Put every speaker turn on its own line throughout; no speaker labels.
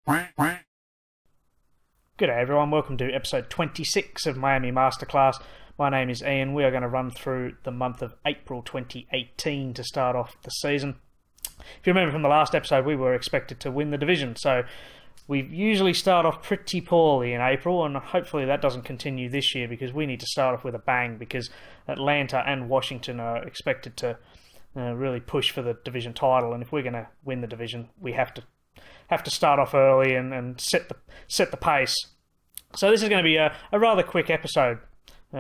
G'day everyone, welcome to episode 26 of Miami Masterclass. My name is Ian. We are going to run through the month of April 2018 to start off the season. If you remember from the last episode, we were expected to win the division, so we usually start off pretty poorly in April, and hopefully that doesn't continue this year because we need to start off with a bang, because Atlanta and Washington are expected to really push for the division title, and if we're going to win the division, we have to start off early and set the pace. So this is going to be a rather quick episode,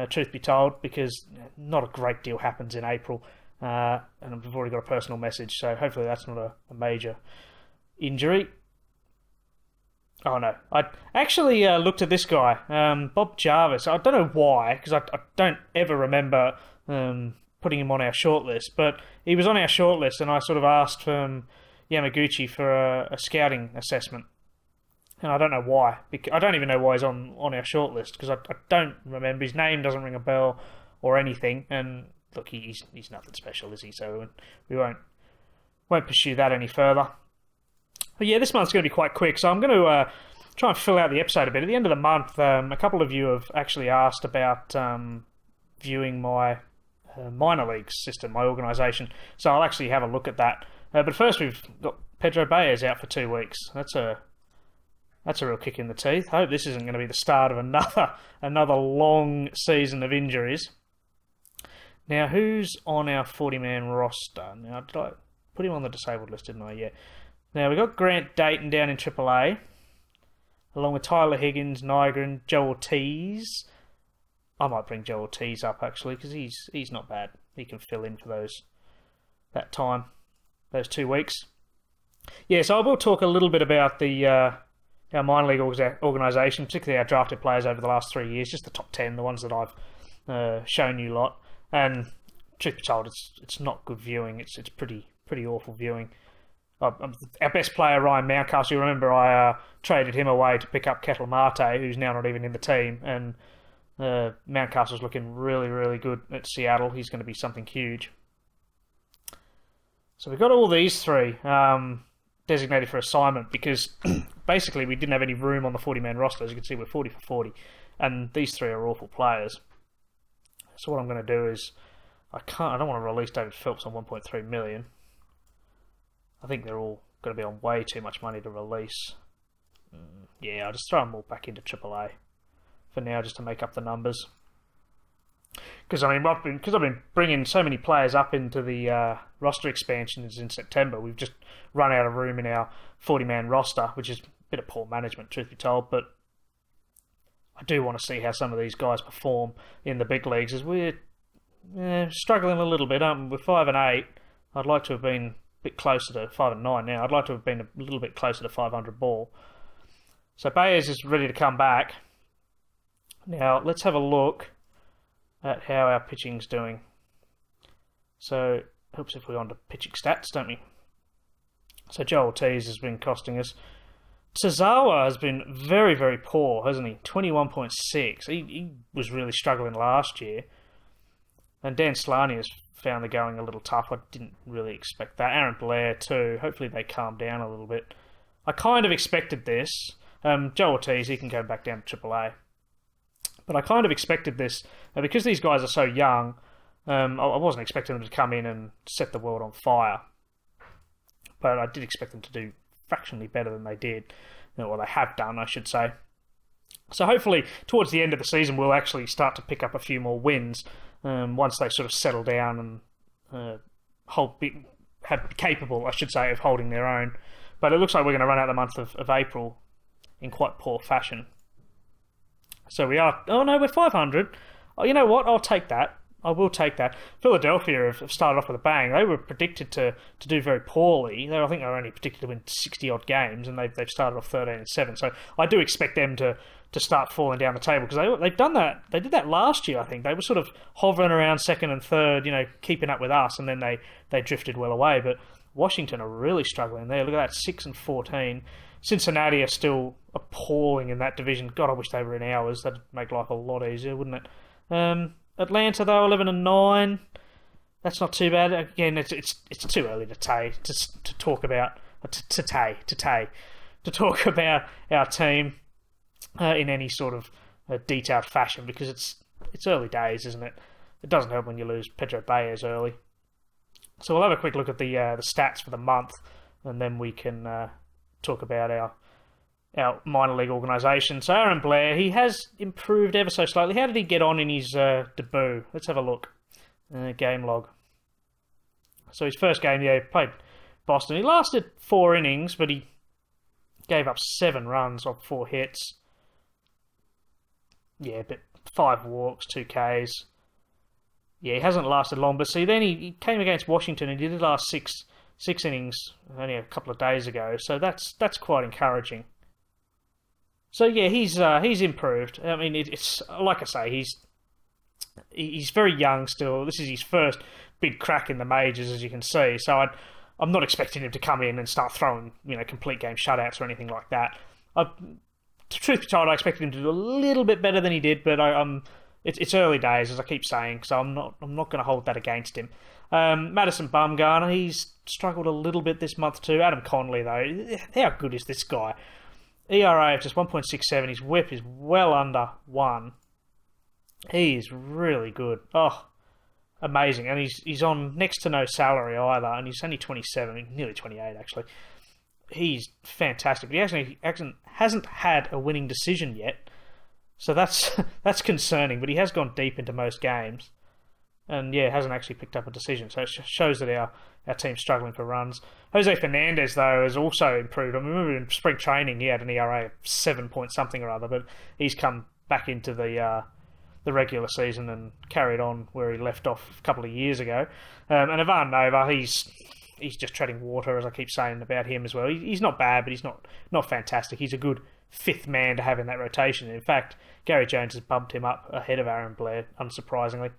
truth be told, because not a great deal happens in April, and I've already got a personal message, so hopefully that's not a major injury. Oh no, I actually looked at this guy, Bob Jarvis. I don't know why, because I don't ever remember putting him on our shortlist, but he was on our shortlist, and I sort of asked Yamaguchi for a scouting assessment, and I don't know why. I don't even know why he's on our shortlist, because I don't remember. His name doesn't ring a bell or anything, and look, he's nothing special, is he? So we won't pursue that any further. But yeah, this month's going to be quite quick, so I'm going to try and fill out the episode a bit. At the end of the month, a couple of you have actually asked about viewing my minor league system, my organisation, so I'll actually have a look at that. But first, we've got Pedro Baez out for 2 weeks. That's a real kick in the teeth. I hope this isn't going to be the start of another long season of injuries. Now, who's on our 40-man roster? Now, did I put him on the disabled list, didn't I? Yeah. Now, we've got Grant Dayton down in AAA, along with Tyler Higgins, Nygren, Joe Ortiz. I might bring Joe Ortiz up, actually, because he's not bad. He can fill in for that time. Those 2 weeks. Yeah, so I will talk a little bit about our minor league organisation, particularly our drafted players over the last 3 years, just the top 10, the ones that I've shown you lot. And truth be told, it's not good viewing. It's pretty awful viewing. Our best player, Ryan Mountcastle, you remember I traded him away to pick up Ketel Marte, who's now not even in the team, and Mountcastle's looking really, really good at Seattle. He's going to be something huge. So we've got all these three designated for assignment because basically we didn't have any room on the 40-man roster. As you can see, we're 40 for 40, and these three are awful players. So what I'm going to do is I don't want to release David Phelps on 1.3 million. I think they're all going to be on way too much money to release. Yeah, I'll just throw them all back into AAA for now, just to make up the numbers. Because I've been bringing so many players up into the roster expansions in September, we've just run out of room in our 40-man roster, which is a bit of poor management, truth be told. But I do want to see how some of these guys perform in the big leagues, as we're struggling a little bit. We're 5 and 8. I'd like to have been a bit closer to 5 and 9 now. I'd like to have been a little bit closer to 500 ball. So Baez is ready to come back. Now let's have a look at how our pitching's doing. So, helps if we're on to pitching stats, don't we? So Joe Ortiz has been costing us. Tazawa has been very, very poor, hasn't he? 21.6. He was really struggling last year. And Dan Slani has found the going a little tough. I didn't really expect that. Aaron Blair too. Hopefully they calm down a little bit. I kind of expected this. Joe Ortiz, he can go back down to AAA. But I kind of expected this, because these guys are so young, I wasn't expecting them to come in and set the world on fire. But I did expect them to do fractionally better than they did. Well, they have done, I should say. So hopefully, towards the end of the season, we'll actually start to pick up a few more wins once they sort of settle down and be capable, I should say, of holding their own. But it looks like we're going to run out the month of April in quite poor fashion. So we are... Oh, no, we're 500. Oh, you know what? I'll take that. I will take that. Philadelphia have started off with a bang. They were predicted to do very poorly. I think they were only predicted to win 60-odd games, and they've started off 13-7. So I do expect them to start falling down the table, because they've done that. They did that last year, I think. They were sort of hovering around second and third, keeping up with us, and then they drifted well away. But Washington are really struggling there. Look at that, 6-14. Cincinnati are still appalling in that division. God, I wish they were in ours. That'd make life a lot easier, wouldn't it? Atlanta, though, 11-9. That's not too bad. Again, it's too early to talk about to talk about our team in any sort of detailed fashion, because it's early days, isn't it? It doesn't help when you lose Pedro Baez early. So we'll have a quick look at the stats for the month, and then we can talk about our minor league organisation. So Aaron Blair, he has improved ever so slightly. How did he get on in his debut? Let's have a look. Game log. So his first game, he played Boston. He lasted 4 innings, but he gave up 7 runs on 4 hits. Yeah, but 5 walks, 2 Ks. Yeah, he hasn't lasted long. But see, then he came against Washington and he did last six innings only a couple of days ago. So that's quite encouraging. So yeah, he's improved. I mean, it's like I say, he's very young still. This is his first big crack in the majors, as you can see. So I'm not expecting him to come in and start throwing, complete game shutouts or anything like that. Truth be told, I expected him to do a little bit better than he did, but it's early days, as I keep saying, so I'm not going to hold that against him. Madison Bumgarner, he's struggled a little bit this month too. Adam Conley, though, how good is this guy? ERA of just 1.67. His whip is well under 1. He is really good. Oh, amazing. And he's on next to no salary either, and he's only 27, nearly 28 actually. He's fantastic. But he hasn't had a winning decision yet, so that's concerning. But he has gone deep into most games, and yeah, hasn't actually picked up a decision. So it shows that our team's struggling for runs. Jose Fernandez, though, has also improved. I remember in spring training he had an ERA of 7 point something or other, but he's come back into the regular season and carried on where he left off a couple of years ago. And Ivan Nova, he's just treading water, as I keep saying about him as well. He's not bad, but he's not fantastic. He's a good 5th man to have in that rotation. In fact, Gary Jones has bumped him up ahead of Aaron Blair, unsurprisingly.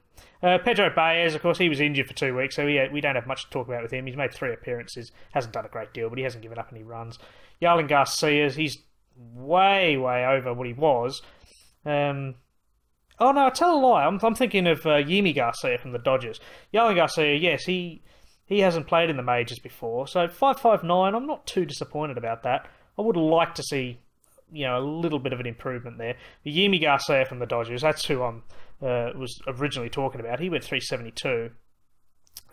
Pedro Baez, of course, he was injured for 2 weeks, so we don't have much to talk about with him. He's made 3 appearances, hasn't done a great deal, but he hasn't given up any runs. Yarlin Garcia, he's way over what he was. Oh no, I tell a lie. I'm thinking of Yimi Garcia from the Dodgers. Yarlin Garcia, yes, he hasn't played in the majors before, so 5.59. I'm not too disappointed about that. I would like to see, a little bit of an improvement there. The Yimi Garcia from the Dodgers, that's who I was originally talking about. He went 3.72.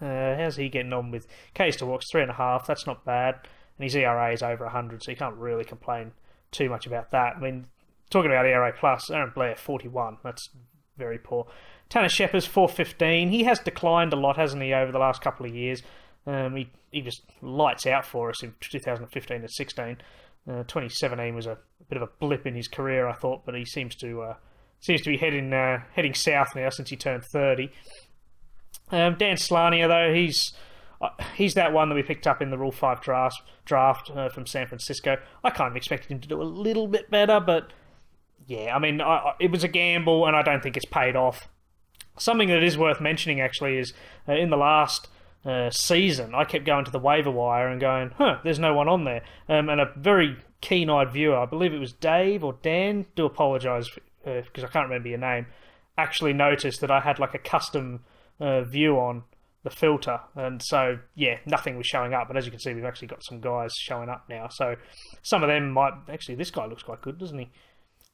How's he getting on with Ks to walks? 3.5. That's not bad, and his ERA is over 100, so you can't really complain too much about that. I mean, talking about ERA plus, Aaron Blair 41. That's very poor. Tanner Shepard's 4.15. He has declined a lot, hasn't he, over the last couple of years? He just lights out for us in 2015 and 16. 2017 was a bit of a blip in his career, I thought, but he seems to be heading south now since he turned 30. Dan Slania, though, he's that one that we picked up in the Rule 5 draft from San Francisco. I kind of expected him to do a little bit better, but yeah, I mean, it was a gamble, and I don't think it's paid off. Something that is worth mentioning, actually, is in the last season, I kept going to the waiver wire and going, there's no one on there. And a very keen-eyed viewer, I believe it was Dave or Dan, do apologise because I can't remember your name, actually noticed that I had like a custom view on the filter. And so, yeah, nothing was showing up. But as you can see, we've actually got some guys showing up now. So some of them might... Actually, this guy looks quite good, doesn't he?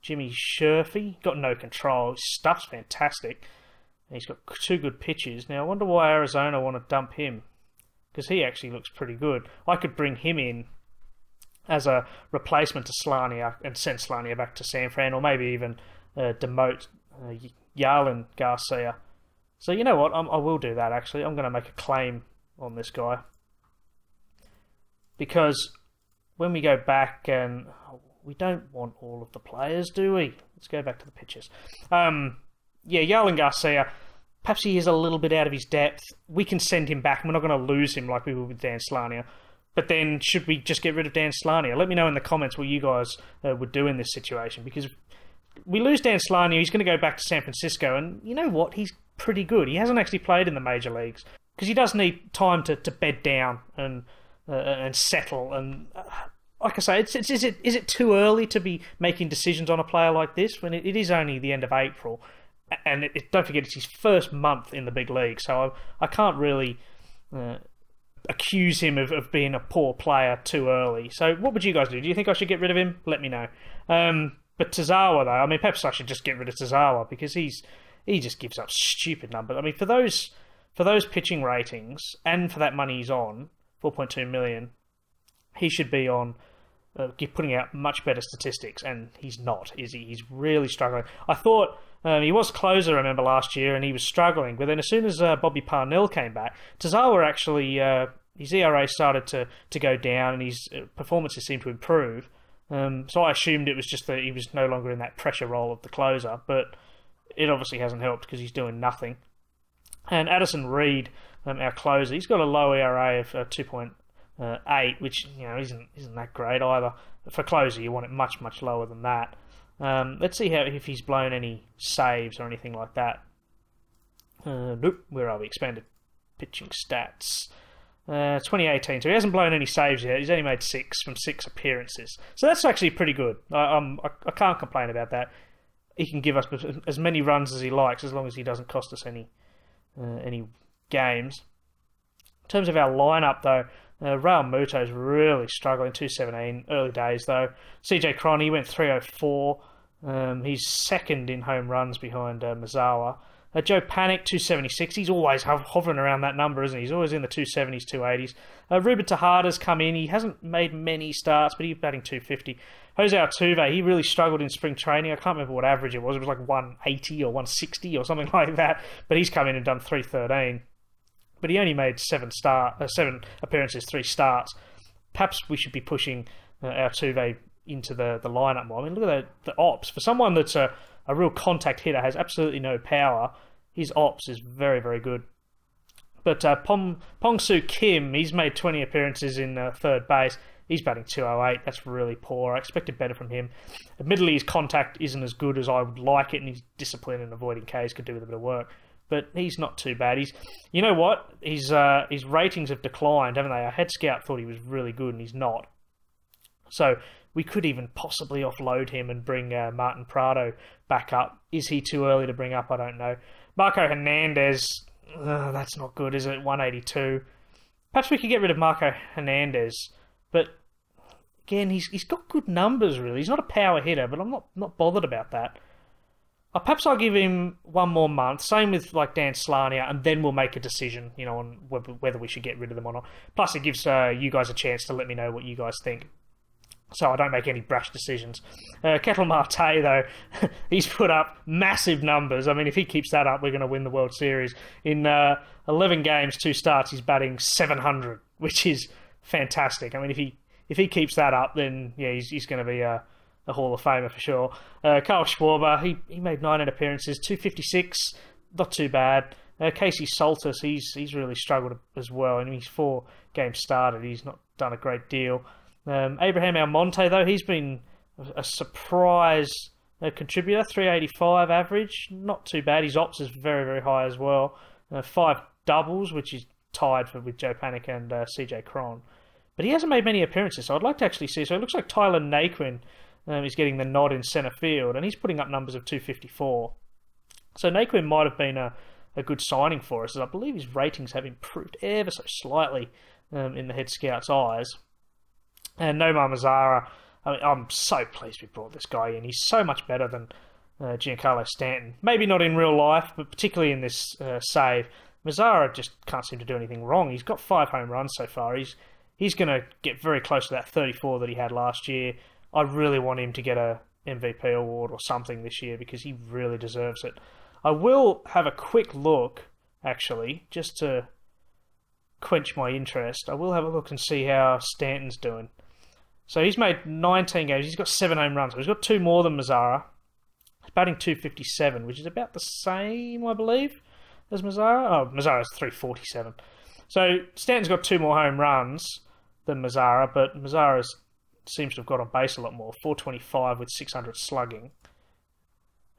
Jimmy Sherfy, got no control. His stuff's fantastic. He's got 2 good pitches. Now, I wonder why Arizona want to dump him, because he actually looks pretty good. I could bring him in as a replacement to Slania and send Slania back to San Fran, or maybe even demote Yarlin Garcia. So you know what? I will do that, actually. I'm going to make a claim on this guy, because when we go back, and we don't want all of the players, do we? Let's go back to the pitchers. Yeah, Yarlin Garcia, perhaps he is a little bit out of his depth. We can send him back. We're not going to lose him like we will with Dan Slania. But then, should we just get rid of Dan Slania? Let me know in the comments what you guys would do in this situation. Because if we lose Dan Slania, he's going to go back to San Francisco. And you know what? He's pretty good. He hasn't actually played in the major leagues, because he does need time to bed down and settle. And like I say, is it too early to be making decisions on a player like this when it is only the end of April? And don't forget, it's his first month in the big league, so I can't really accuse him of being a poor player too early. So what would you guys do? Do you think I should get rid of him? Let me know. But Tozawa, though, I mean, perhaps I should just get rid of Tozawa because he just gives up stupid numbers. I mean, for those pitching ratings and for that money he's on, 4.2 million, he should be on putting out much better statistics, and he's not, is he? He's really struggling. I thought he was closer, I remember, last year, and he was struggling. But then as soon as Bobby Parnell came back, Tozawa actually, his ERA started to go down, and his performances seemed to improve. So I assumed it was just that he was no longer in that pressure role of the closer, but it obviously hasn't helped because he's doing nothing. And Addison Reed, our closer, he's got a low ERA of 2.8, which isn't that great either. For closer, you want it much lower than that. Let's see if he's blown any saves or anything like that. Nope. Where are we? Expanded pitching stats. 2018, so he hasn't blown any saves yet. He's only made 6 from 6 appearances, so that's actually pretty good. I can't complain about that. He can give us as many runs as he likes, as long as he doesn't cost us any games. In terms of our lineup, though, Raul Muto's really struggling. 217 early days though. CJ Cron, he went 304. He's second in home runs behind Mizawa. Joe Panic, 276. He's always hovering around that number, isn't he? He's always in the 270s, 280s. Ruben Tejada's come in. He hasn't made many starts, but he's batting 250. Jose Altuve, he really struggled in spring training. I can't remember what average it was. It was like 180 or 160 or something like that. But he's come in and done 313. But he only made 7 appearances, 3 starts. Perhaps we should be pushing Altuve into the lineup more. I mean, look at the ops. For someone that's a real contact hitter, has absolutely no power, his ops is very, very good. But Pong-Soo Kim, he's made 20 appearances in third base. He's batting 208. That's really poor. I expected better from him. Admittedly, his contact isn't as good as I would like it, and his discipline and avoiding Ks could do with a bit of work. But he's not too bad. You know what? His ratings have declined, haven't they? Our head scout thought he was really good, and he's not. So we could even possibly offload him and bring Martin Prado back up. Is he too early to bring up? I don't know. Marco Hernandez, that's not good, is it? 182. Perhaps we could get rid of Marco Hernandez, but again, he's got good numbers, really. He's not a power hitter, but I'm not bothered about that. Perhaps I'll give him 1 more month. Same with like Dan Slania, and then we'll make a decision, on whether we should get rid of them or not. Plus, it gives you guys a chance to let me know what you guys think, so I don't make any brash decisions. Ketel Marte, though, he's put up massive numbers. I mean, if he keeps that up, we're going to win the World Series. In 11 games, 2 starts, he's batting 700, which is fantastic. I mean, if he keeps that up, then yeah, he's going to be a Hall of Famer for sure. Carl Schwarber, he made 19 appearances, 256, not too bad. Casey Soltis, he's really struggled as well. I mean, he's 4 games started. He's not done a great deal. Abraham Almonte, though, he's been a surprise contributor, 385 average, not too bad. His ops is very, very high as well. 5 doubles, which is tied with Joe Panic and CJ Cron. But he hasn't made many appearances, so I'd like to actually see. So it looks like Tyler Naquin is getting the nod in centre field, and he's putting up numbers of 254. So Naquin might have been a good signing for us, as I believe his ratings have improved ever so slightly in the head scout's eyes. And Nomar Mazara, I mean, I'm so pleased we brought this guy in. He's so much better than Giancarlo Stanton. Maybe not in real life, but particularly in this save. Mazara just can't seem to do anything wrong. He's got 5 home runs so far. He's going to get very close to that 34 that he had last year. I really want him to get a MVP award or something this year because he really deserves it. I will have a quick look, actually, just to quench my interest. I will have a look and see how Stanton's doing. So he's made 19 games. He's got 7 home runs. So he's got 2 more than Mazara. He's batting 257, which is about the same, I believe, as Mazara. Oh, Mazara's 347. So Stanton's got 2 more home runs than Mazara, but Mazara seems to have got on base a lot more. 425 with 600 slugging.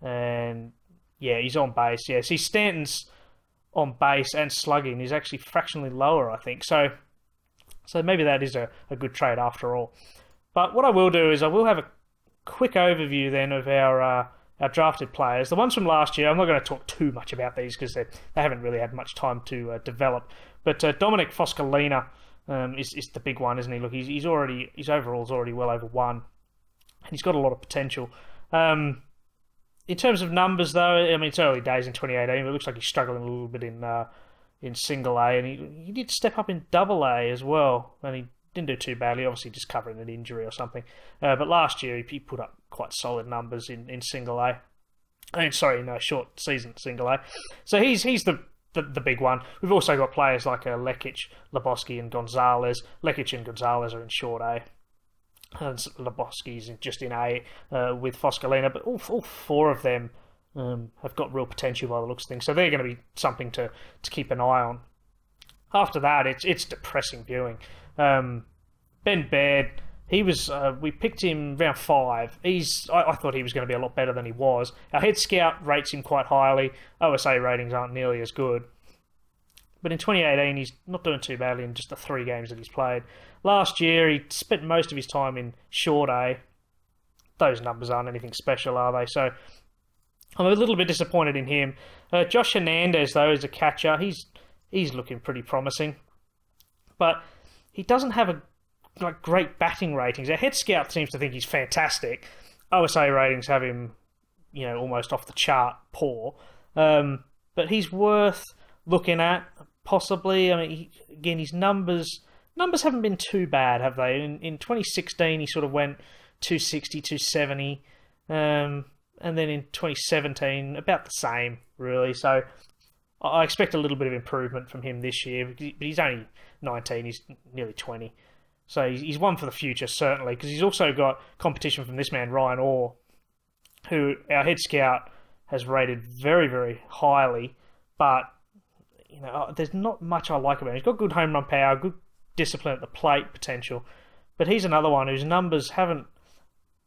And yeah, he's on base. Yeah, see, Stanton's on base and slugging is actually fractionally lower, I think. So maybe that is a good trade after all. But what I will do is I will have a quick overview then of our drafted players. The ones from last year, I'm not going to talk too much about these because they haven't really had much time to develop. But Dominic Foscolina is the big one, isn't he? Look, his overall's already well over 1, and he's got a lot of potential. In terms of numbers, though, I mean, it's early days in 2018, but it looks like he's struggling a little bit in single A, and he did step up in double A as well, and he didn't do too badly, obviously just covering an injury or something. But last year he put up quite solid numbers in single A. Short season single A. So he's the big one. We've also got players like Lekic, Lebowski, and Gonzalez. Lekic and Gonzalez are in short A. And Lebowski's just in A with Foscolina, but all 4 of them have got real potential by the looks of things. So they're going to be something to keep an eye on. After that, it's depressing viewing. Ben Baird, we picked him round 5. I thought he was going to be a lot better than he was. Our head scout rates him quite highly. OSA ratings aren't nearly as good. But in 2018, he's not doing too badly in just the 3 games that he's played. Last year, he spent most of his time in short A. Those numbers aren't anything special, are they? So I'm a little bit disappointed in him. Josh Hernandez, though, is a catcher. He's looking pretty promising. But he doesn't have great batting ratings. Our head scout seems to think he's fantastic. OSA ratings have him, almost off the chart poor. But he's worth looking at, possibly. I mean, his numbers haven't been too bad, have they? In 2016, he sort of went 260, 270. And then in 2017, about the same, really. So I expect a little bit of improvement from him this year. But he's only 19, he's nearly 20. So he's one for the future, certainly, because he's also got competition from this man, Ryan Orr, who our head scout has rated very, very highly. But, there's not much I like about him. He's got good home run power, good discipline at the plate potential. But he's another one whose numbers haven't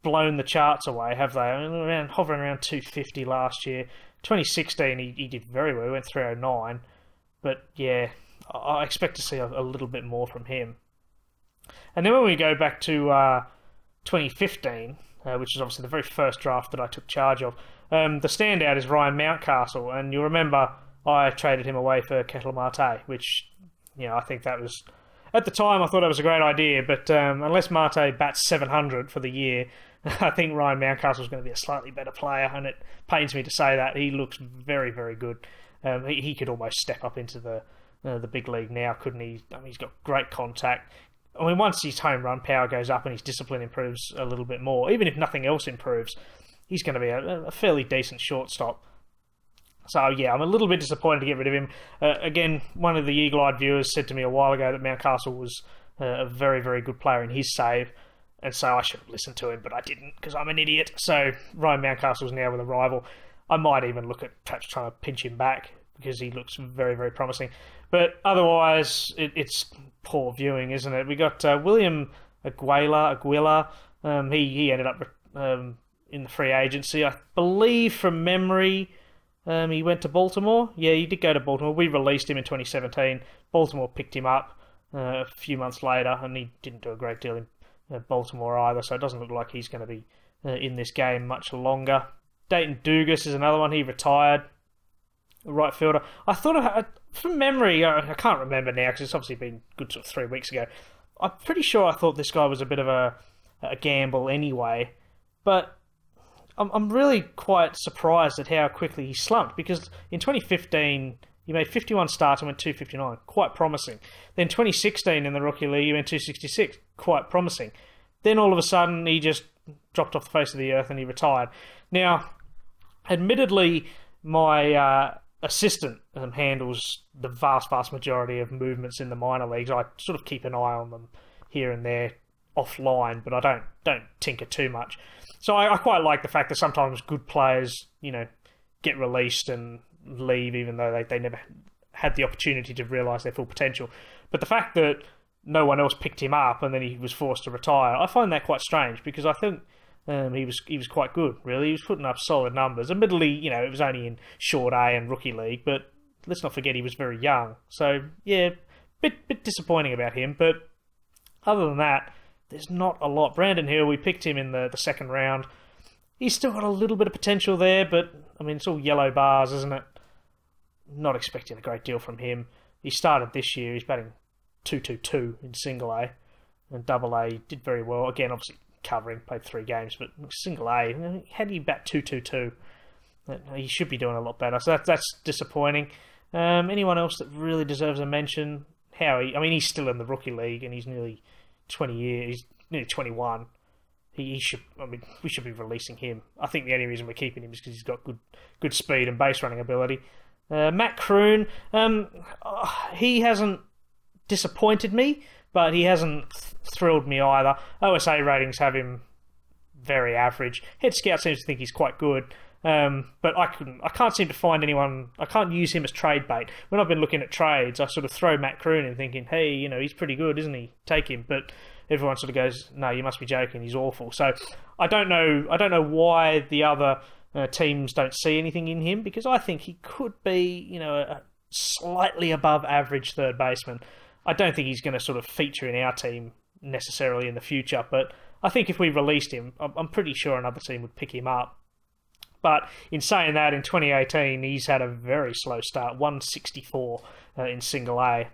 blown the charts away, have they? I mean, hovering around 250 last year. 2016, he did very well. He went 309. But, yeah, I expect to see a little bit more from him. And then when we go back to 2015, which is obviously the very first draft that I took charge of, the standout is Ryan Mountcastle. And you'll remember I traded him away for Ketel Marte, which, I think that was... At the time, I thought it was a great idea, but unless Marte bats 700 for the year, I think Ryan Mountcastle is going to be a slightly better player, and it pains me to say that. He looks very, very good. He could almost step up into the big league now, couldn't he? I mean, he's got great contact. I mean, once his home run power goes up and his discipline improves a little bit more, even if nothing else improves, he's going to be a fairly decent shortstop. So, yeah, I'm a little bit disappointed to get rid of him. Again, one of the eagle-eyed viewers said to me a while ago that Mountcastle was a very, very good player in his save, and so I should have listened to him, but I didn't because I'm an idiot. So Ryan Mountcastle's now with a rival. I might even look at perhaps trying to pinch him back because he looks very, very promising. But otherwise, it's poor viewing, isn't it? We got William Aguila. He ended up in the free agency. I believe from memory... he went to Baltimore. Yeah, he did go to Baltimore. We released him in 2017. Baltimore picked him up a few months later, and he didn't do a great deal in Baltimore either, so it doesn't look like he's going to be in this game much longer. Dayton Dugas is another one. He retired. Right fielder. I thought, from memory, I can't remember now because it's obviously been good sort of 3 weeks ago. I'm pretty sure I thought this guy was a bit of a gamble anyway, but I'm really quite surprised at how quickly he slumped, because in 2015 he made 51 starts and went 259, quite promising. Then 2016 in the rookie league he went 266, quite promising. Then all of a sudden he just dropped off the face of the earth and he retired. Now, admittedly, my assistant handles the vast majority of movements in the minor leagues. I sort of keep an eye on them here and there offline, but I don't tinker too much. So I quite like the fact that sometimes good players, get released and leave even though they never had the opportunity to realise their full potential. But the fact that no one else picked him up and then he was forced to retire, I find that quite strange, because I think he was quite good, really. He was putting up solid numbers. Admittedly, it was only in short A and rookie league, but let's not forget he was very young. So, yeah, bit disappointing about him. But other than that, there's not a lot. Brandon Hill, we picked him in the second round. He's still got a little bit of potential there, but, I mean, it's all yellow bars, isn't it? Not expecting a great deal from him. he started this year. He's batting 2.22 in single A, and double A did very well. Again, obviously covering, played 3 games, but single A, how do you bat 2.22? He should be doing a lot better. So that's disappointing. Anyone else that really deserves a mention? Howie. I mean, he's still in the rookie league, and he's nearly 20 years. He's nearly 21. He should. I mean, we should be releasing him. I think the only reason we're keeping him is because he's got good speed and base running ability. Matt Kroon. He hasn't disappointed me, but he hasn't thrilled me either. OSA ratings have him very average. Head Scout seems to think he's quite good. But I can't seem to find anyone. I can't use him as trade bait. When I've been looking at trades, I sort of throw Matt Kroon in thinking, hey, you know, he's pretty good, isn't he? Take him. But everyone sort of goes, no, you must be joking. He's awful. So I don't know why the other teams don't see anything in him, because I think he could be, you know, a slightly above average third baseman. I don't think he's going to sort of feature in our team necessarily in the future. But I think if we released him, I'm pretty sure another team would pick him up. But in saying that, in 2018, he's had a very slow start, 164 in single A.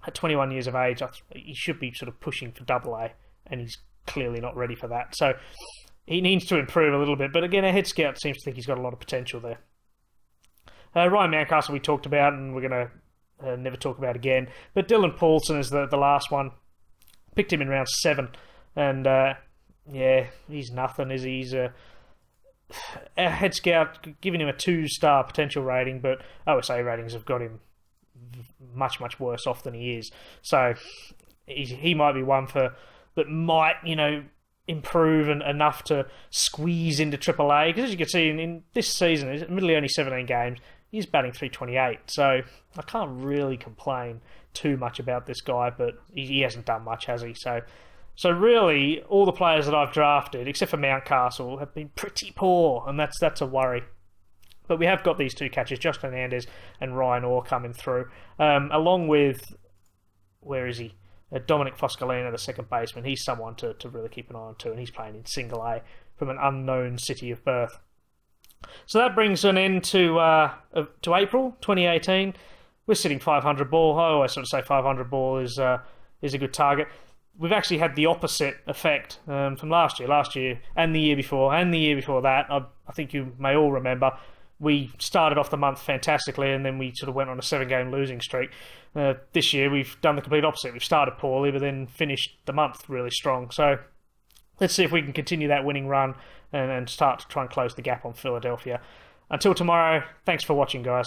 At 21 years of age, he should be sort of pushing for double A, and he's clearly not ready for that. So he needs to improve a little bit. But again, a head scout seems to think he's got a lot of potential there. Ryan Mountcastle we talked about, and we're going to never talk about again. But Dylan Paulson is the last one. Picked him in round 7. And yeah, he's nothing, is he? He's a head scout giving him a 2-star potential rating, but OSA ratings have got him much worse off than he is. So he might be one that might, you know, improve enough to squeeze into AAA, because as you can see in this season, admittedly only 17 games, he's batting 328. So I can't really complain too much about this guy, but he hasn't done much, has he? So really, all the players that I've drafted, except for Mountcastle, have been pretty poor, and that's a worry. But we have got these 2 catchers, Josh Hernandez and Ryan Orr, coming through, along with, where is he? Dominic Foscolina, the second baseman. He's someone to really keep an eye on too, and he's playing in single A from an unknown city of birth. So that brings an end to April 2018. We're sitting 500 ball. I always sort of say 500 ball is a good target. We've actually had the opposite effect from last year and the year before and the year before that. I think you may all remember we started off the month fantastically, and then we sort of went on a 7-game losing streak. This year we've done the complete opposite. We've started poorly, but then finished the month really strong. So let's see if we can continue that winning run and start to try and close the gap on Philadelphia. Until tomorrow, thanks for watching, guys.